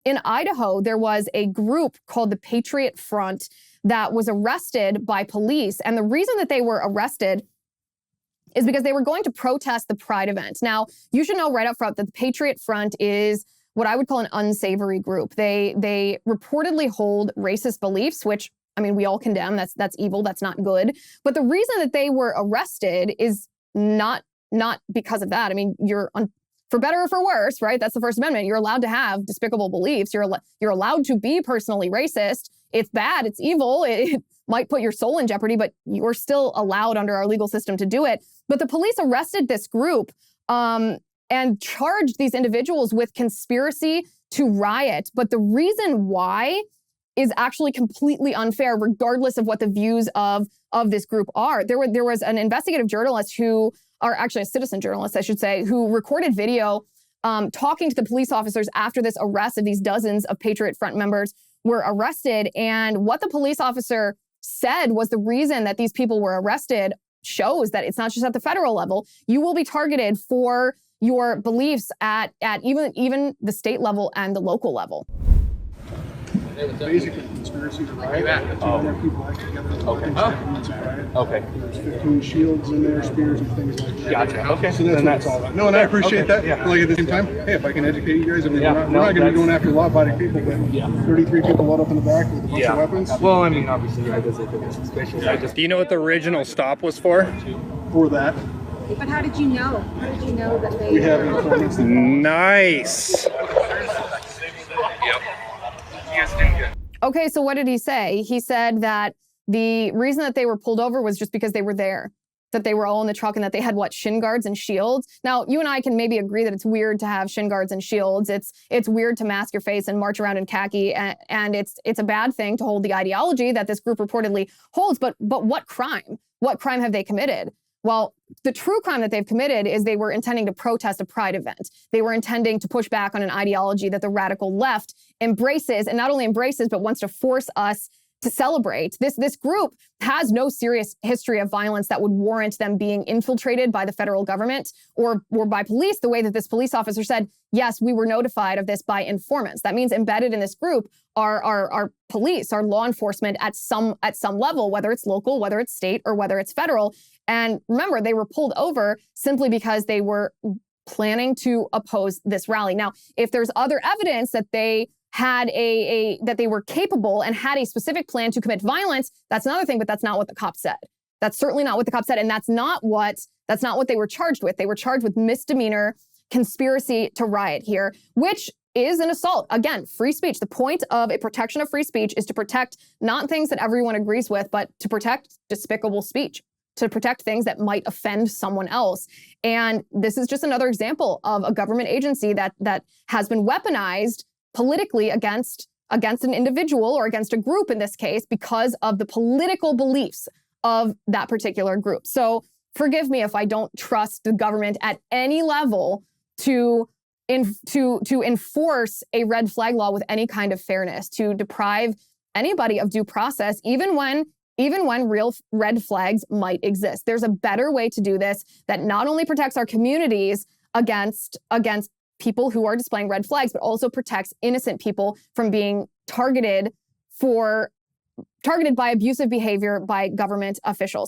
in Idaho, there was a group called the Patriot Front that was arrested by police. And the reason that they were arrested is because they were going to protest the Pride event. Now, you should know right up front that the Patriot Front is what I would call an unsavory group. They reportedly hold racist beliefs, which, I mean, we all condemn. That's evil. That's not good. But the reason that they were arrested is not because of that. I mean, for better or for worse, right? That's the First Amendment. You're allowed to have despicable beliefs. You're allowed to be personally racist. It's bad. It's evil. It might put your soul in jeopardy, but you're still allowed under our legal system to do it. But the police arrested this group and charged these individuals with conspiracy to riot. But the reason why is actually completely unfair, regardless of what the views of this group are. There was an investigative journalist or actually a citizen journalist, I should say, who recorded video talking to the police officers after this arrest of these dozens of Patriot Front members were arrested. And what the police officer said was the reason that these people were arrested shows that it's not just at the federal level. You will be targeted for your beliefs at even the state level and the local level. Basically, conspiracy to riot. 200 people act together. Okay. There's 15 shields in there, spears and things like that. Gotcha. Okay. So that's all about. No, and I appreciate that. Yeah. Like at the same time, hey, if I can educate you guys, I mean, we're not going to be going after law-abiding people, but 33 people load up in the back with a bunch of weapons. Well, I mean, obviously, I doesn't think it's suspicious. Do you know what the original stop was for? For that. But how did you know? How did you know that they We have informants. Nice. Okay, so what did he say? He said that the reason that they were pulled over was just because they were there, that they were all in the truck and that they had, shin guards and shields. Now, you and I can maybe agree that it's weird to have shin guards and shields. It's weird to mask your face and march around in khaki, and it's a bad thing to hold the ideology that this group reportedly holds. But what crime? What crime have they committed? Well, the true crime that they've committed is they were intending to protest a Pride event. They were intending to push back on an ideology that the radical left embraces, and not only embraces, but wants to force us to celebrate. This group has no serious history of violence that would warrant them being infiltrated by the federal government or by police, the way that this police officer said, yes, we were notified of this by informants. That means embedded in this group are police, are law enforcement at some level, whether it's local, whether it's state, or whether it's federal. And remember, they were pulled over simply because they were planning to oppose this rally. Now, if there's other evidence that they had that they were capable and had a specific plan to commit violence, that's another thing, but that's not what the cops said. That's certainly not what the cops said, and that's not what they were charged with. They were charged with misdemeanor conspiracy to riot here, which is an assault. Again, free speech. The point of a protection of free speech is to protect not things that everyone agrees with, but to protect despicable speech, to protect things that might offend someone else. And this is just another example of a government agency that has been weaponized politically against an individual or against a group in this case because of the political beliefs of that particular group. So forgive me if I don't trust the government at any level to enforce a red flag law with any kind of fairness, to deprive anybody of due process, even when real red flags might exist. There's a better way to do this that not only protects our communities against people who are displaying red flags, but also protects innocent people from being targeted by abusive behavior by government officials.